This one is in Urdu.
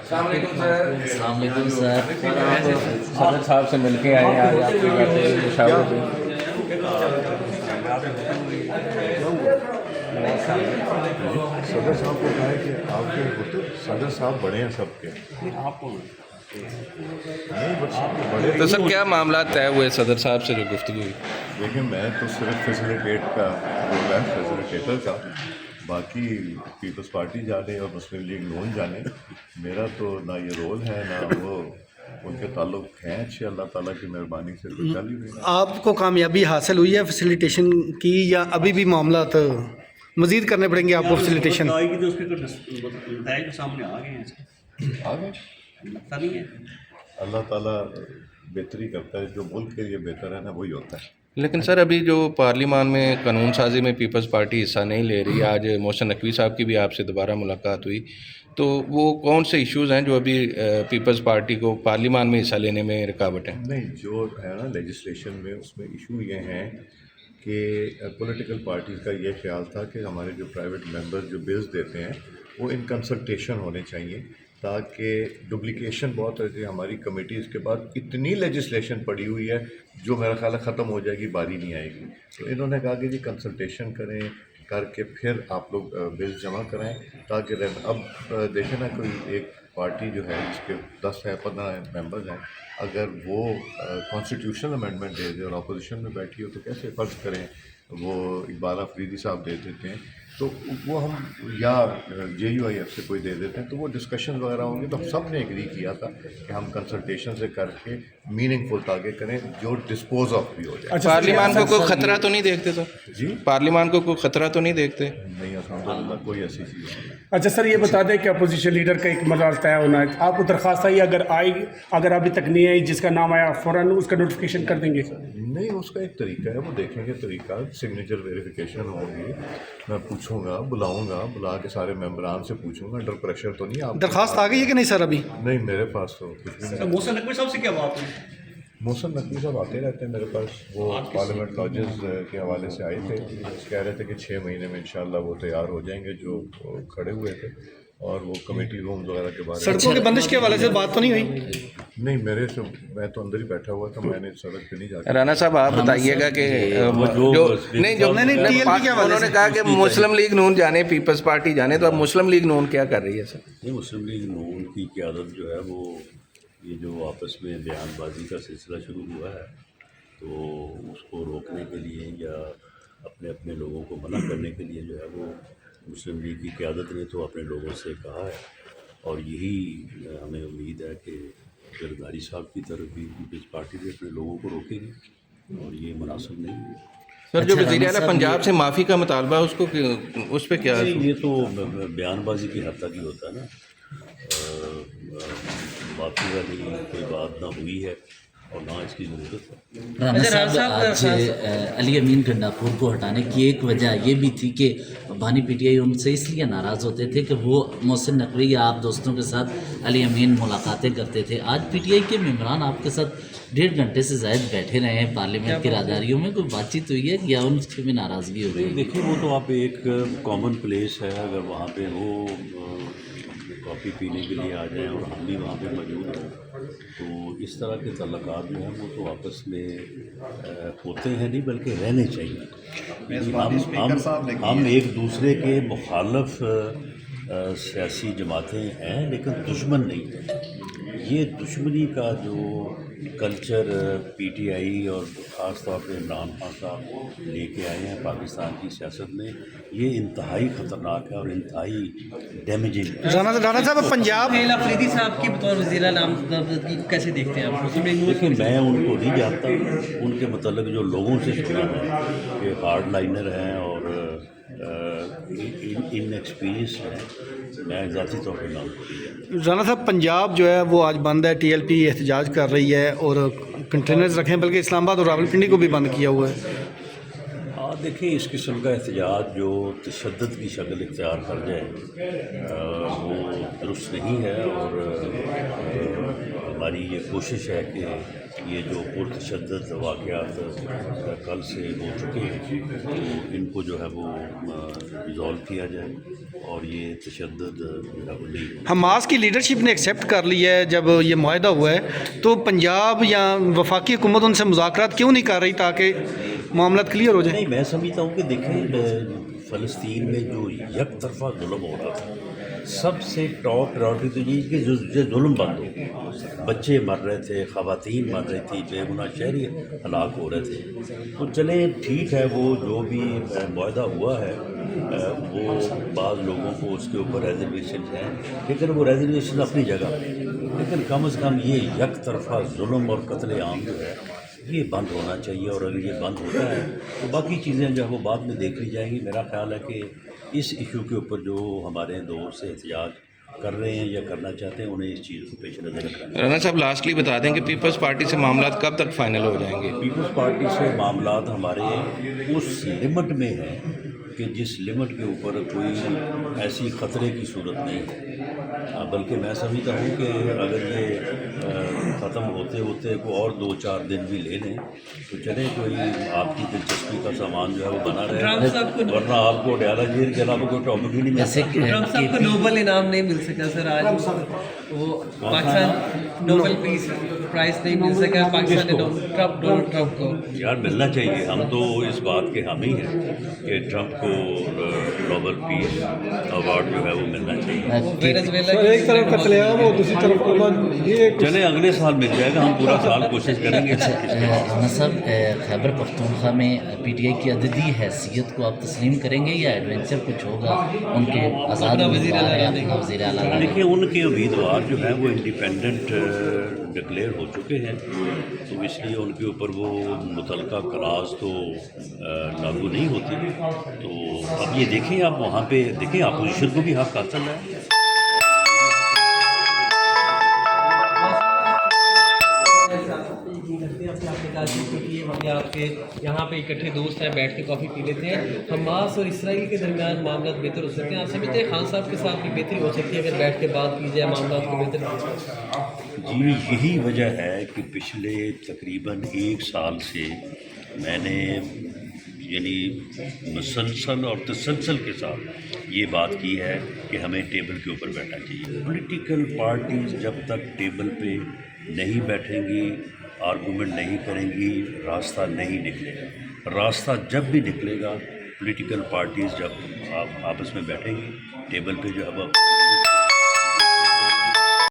السلام علیکم سر. السلام علیکم سر. صدر صاحب سے مل کے آئے ہیں آج آپ کی باتیں مشاورت ہوئی. صدر صاحب کو کہا ہے کہ آپ کے ہوتے صدر صاحب بڑے ہیں سب کے. آپ کو نہیں بس بڑے. تو سر کیا معاملات طے ہوئے صدر صاحب سے جو گفتگو ہوئی؟ دیکھیں میں تو صرف فیسیلیٹیٹ کا رول ہے, فیسیلیٹیٹر کا. باقی پیپلز پارٹی جانے اور مسلم لیگ نون جانے, میرا تو نہ یہ رول ہے نہ وہ. ان کے تعلق ہیں اچھے, اللہ تعالیٰ کی مہربانی سے تو چل ہی رہی ہے. آپ کو کامیابی حاصل ہوئی ہے فیسیلیٹیشن کی, یا ابھی بھی معاملات مزید کرنے پڑیں گے آپ کو فیسیلیٹیشن؟ نتائج سامنے آ گئے ہیں, آگے لگتا نہیں ہے. اللہ تعالیٰ بہتری کرتا ہے, جو ملک کے لیے بہتر ہے نا وہی ہوتا ہے. لیکن سر ابھی جو پارلیمان میں قانون سازی میں پیپلز پارٹی حصہ نہیں لے رہی, آج محسن نقوی صاحب کی بھی آپ سے دوبارہ ملاقات ہوئی, تو وہ کون سے ایشوز ہیں جو ابھی پیپلز پارٹی کو پارلیمان میں حصہ لینے میں رکاوٹ ہیں؟ نہیں, جو ہے نا لیجسلیشن میں, اس میں ایشو یہ ہیں کہ پولیٹیکل پارٹیز کا یہ خیال تھا کہ ہمارے جو پرائیویٹ ممبر جو بلز دیتے ہیں وہ ان کنسلٹیشن ہونے چاہیے, تاکہ ڈپلیکیشن بہت ہوتی ہے. ہماری کمیٹیز کے بعد اتنی لیجسلیشن پڑی ہوئی ہے جو میرا خیال ہے ختم ہو جائے گی, باری نہیں آئے گی. تو انہوں نے کہا کہ جی کنسلٹیشن کریں, کر کے پھر آپ لوگ بلز جمع کرائیں, تاکہ اب دیکھیں نا کوئی ایک پارٹی جو ہے جس کے 10 ہے 15 ممبرز ہیں, اگر وہ کانسٹیٹیوشنل امینڈمنٹ دے دے اور اپوزیشن میں بیٹھی ہو تو کیسے فرض کریں وہ اقبال افریدی صاحب دے دیتے ہیں, تو وہ ہم یا جے یو آئی ایف سے کوئی دے دیتے ہیں, تو وہ ڈسکشن وغیرہ ہوں گے. تو ہم سب نے ایگری کیا تھا کہ ہم کنسلٹیشن سے کر کے میننگ فل تاکہ کریں جو ڈسپوز آف بھی ہو جائے. پارلیمان کو کوئی خطرہ تو نہیں دیکھتے سر؟ جی پارلیمان کو کوئی خطرہ تو نہیں دیکھتے؟ نہیں, الحمدللہ کوئی ایسی چیز نہیں. اچھا سر, یہ بتا دیں کہ اپوزیشن لیڈر کا ایک مقرر طے ہونا ہے, آپ کو درخواست آئی, اگر ابھی تک نہیں آئی, جس کا نام آیا فوراً اس کا نوٹیفیکیشن کر دیں گے؟ نہیں, اس کا ایک طریقہ ہے, وہ دیکھیں گے طریقہ, سگنیچر ویریفیکیشن ہوگی, میں پوچھوں گا, بلاؤں گا, بلا کے سارے ممبران سے پوچھوں گا. انڈر پریشر تو نہیں. آپ درخواست آ گئی ہے کہ نہیں سر ابھی؟ نہیں, میرے پاس تو کچھ بھی نہیں. محسن نقوی صاحب سے کیا بات ہوئی؟ محسن نقوی صاحب آتے رہتے ہیں میرے پاس, وہ پارلیمنٹ لاجز کے حوالے سے آئے تھے, کہہ رہے تھے کہ 6 مہینے میں انشاءاللہ وہ تیار ہو جائیں گے جو کھڑے ہوئے تھے, اور وہ کمیٹی رومز وغیرہ کے بارے میں. سڑکوں کی بندش کے حوالے سے بات تو نہیں ہوئی؟ نہیں, میرے سے میں تو اندر ہی بیٹھا ہوا تھا, میں نے سڑک پہ نہیں جا کے. رانا صاحب آپ بتائیے گا کہ انہوں نے کہا کہ مسلم لیگ نون جانے, پیپلز پارٹی جانے, تو اب مسلم لیگ نون کیا کر رہی ہے سر؟ یہ مسلم لیگ نون کی قیادت جو ہے وہ یہ جو آپس میں بیان بازی کا سلسلہ شروع ہوا ہے, تو اس کو روکنے کے لیے یا اپنے اپنے لوگوں کو منع کرنے کے لیے جو ہے وہ مسلم لیگ کی قیادت نے تو اپنے لوگوں سے کہا ہے, اور یہی ہمیں امید ہے کہ زرداری صاحب کی طرف بھی پیپلز پارٹی بھی اپنے لوگوں کو روکے گی, اور یہ مناسب نہیں ہے. سر جو وزیر اعلیٰ پنجاب سے معافی کا مطالبہ اس پہ کیا؟ یہ تو بیان بازی کی حد تک ہی ہوتا ہے نا, معافی والی کوئی بات نہ ہوئی ہے اور نہ اس کی ضرورت ہے. رانا صاحب, آج علی امین گنڈاپور کو ہٹانے کی ایک وجہ یہ بھی تھی کہ بانی پی ٹی آئی ان سے اس لیے ناراض ہوتے تھے کہ وہ محسن نقوی یا آپ دوستوں کے ساتھ علی امین ملاقاتیں کرتے تھے. آج پی ٹی آئی کے ممبران آپ کے ساتھ 1.5 گھنٹے سے زائد بیٹھے رہے ہیں پارلیمنٹ کی راداریوں میں, کوئی بات چیت ہوئی ہے یا ان سے بھی ناراضگی ہو رہی ہے؟ دیکھیے, وہ تو آپ ایک کامن پلیس ہے, اگر وہاں پہ وہ کافی پینے کے لیے آ جائیں اور ہم بھی وہاں پہ موجود ہوں, تو اس طرح کے تعلقات جو ہیں وہ تو آپس میں ہوتے ہیں نہیں بلکہ رہنے چاہیے. ہم ایک دوسرے کے مخالف سیاسی جماعتیں ہیں لیکن دشمن نہیں ہیں. یہ دشمنی کا جو کلچر پی ٹی آئی اور خاص طور پہ عمران خان صاحب لے کے آئے ہیں پاکستان کی سیاست میں, یہ انتہائی خطرناک ہے اور انتہائی ڈیمیجنگ. رانا صاحب, پنجاب افریدی صاحب کی بطور وزیر اعلیٰ کیسے دیکھتے ہیں آپ؟ دیکھیں, میں ان کو نہیں جانتا, ان کے متعلق جو لوگوں سے سنا ہے کہ ہارڈ لائنر ہیں اور ان ایکسپیرینس ہیں, میں ذاتی طور پہ نام کو. رانا صاحب, پنجاب جو ہے وہ آج بند ہے, ٹی ایل پی احتجاج کر رہی ہے اور کنٹینرز رکھیں, بلکہ اسلام آباد اور راولپنڈی کو بھی بند کیا ہوا ہے. دیکھیں اس قسم کا احتجاج جو تشدد کی شکل اختیار کر جائے وہ درست نہیں ہے، اور ہماری یہ کوشش ہے کہ یہ جو پرتشدد واقعات کل سے ہو چکے ہیں تو ان کو جو ہے وہ ریزالو کیا جائے اور یہ تشدد جو ہے وہ نہیں ہو۔ حماس کی لیڈرشپ نے ایکسیپٹ کر لی ہے جب یہ معاہدہ ہوا ہے، تو پنجاب یا وفاقی حکومت ان سے مذاکرات کیوں نہیں کر رہی تاکہ معاملات کلیئر ہو جائیں؟ نہیں، میں سمجھتا ہوں کہ دیکھیں فلسطین میں جو یک طرفہ ظلم ہو رہا تھا، سب سے ٹاپ پرائورٹی تو یہ کہ جو ظلم بند ہو، بچے مر رہے تھے، خواتین مر رہی تھی، بے گناہ شہری ہلاک ہو رہے تھے، تو چلیں ٹھیک ہے وہ جو بھی معاہدہ ہوا ہے وہ بعض لوگوں کو اس کے اوپر ریزرویشن ہیں، لیکن وہ ریزرویشن اپنی جگہ، لیکن کم از کم یہ یک طرفہ ظلم اور قتل عام جو ہے یہ بند ہونا چاہیے، اور اگر یہ بند ہوتا ہے تو باقی چیزیں جو ہے وہ بعد میں دیکھ لی جائیں گی۔ میرا خیال ہے کہ اس ایشو کے اوپر جو ہمارے دور سے احتجاج کر رہے ہیں یا کرنا چاہتے ہیں انہیں اس چیز کو پیش نظر رکھنا ہے۔ رانا صاحب لاسٹلی بتا دیں کہ پیپلز پارٹی سے معاملات کب تک فائنل ہو جائیں گے؟ پیپلز پارٹی سے معاملات ہمارے اس لمٹ میں ہیں کہ جس لمٹ کے اوپر کوئی ایسی خطرے کی صورت نہیں ہے، بلکہ میں سمجھتا ہوں کہ اگر یہ ختم ہوتے ہوتے کو اور 2-4 دن بھی لے لیں تو چلیں، کوئی آپ کی دلچسپی کا سامان جو ہے وہ بنا رہے، ورنہ آپ کو ڈیالہ جیل کے علاوہ کوئی ٹاپک ہی نہیں جیسے ملتا۔ ٹرمپ صاحب کو نوبل انعام نہیں مل سکا سر، آج وہ پاکستان نوبل پیس پرائز نہیں مل سکا پاکستان نے ڈونلڈ ٹرمپ کو۔ یار ملنا چاہیے، ہم تو اس بات کے حامی ہیں کہ ٹرمپ کو نوبل پیس ایوارڈ جو ہے وہ ملنا چاہیے۔ ایک طرف قتل عام اور دوسری طرف چلیں اگلے سال مل جائے گا، ہم پورا سال کوشش کریں گے۔ رانا صاحب، خیبر پختونخوا میں پی ٹی آئی کی عددی حیثیت کو آپ تسلیم کریں گے یا ایڈونچر کچھ ہوگا؟ ان کے آزاد امیدوار ہیں، اپنا وزیر اعلیٰ دیکھیے ان کے امیدوار جو ہیں وہ انڈیپینڈنٹ ڈکلیئر ہو چکے ہیں، تو اس لیے ان کے اوپر وہ متعلقہ کلاس تو لاگو نہیں ہوتی، تو اب یہ دیکھیں آپ وہاں پہ دیکھیں اپوزیشن کو بھی حق حاصل ہے۔ آپ کے یہاں پہ اکٹھے دوست ہیں، بیٹھ کے کافی پی لیتے ہیں، حماس اور اسرائیل کے درمیان معاملات بہتر ہو سکتے ہیں؟ آپ سمجھتے ہیں خان صاحب کے ساتھ بھی بہتری ہو سکتی ہے اگر بیٹھ کے بات کی جائے، معاملات کو بہتر کیا جائے؟ جی یہی وجہ ہے کہ پچھلے تقریباً 1 سال سے میں نے یعنی مسلسل اور تسلسل کے ساتھ یہ بات کی ہے کہ ہمیں ٹیبل کے اوپر بیٹھنا چاہیے۔ پولیٹیکل پارٹیز جب تک ٹیبل پہ نہیں بیٹھیں گی، آرگومنٹ نہیں کریں گی، راستہ نہیں نکلے گا۔ راستہ جب بھی نکلے گا، پولیٹیکل پارٹیز جب آپ آپس میں بیٹھیں گی ٹیبل پہ جو ہے وہ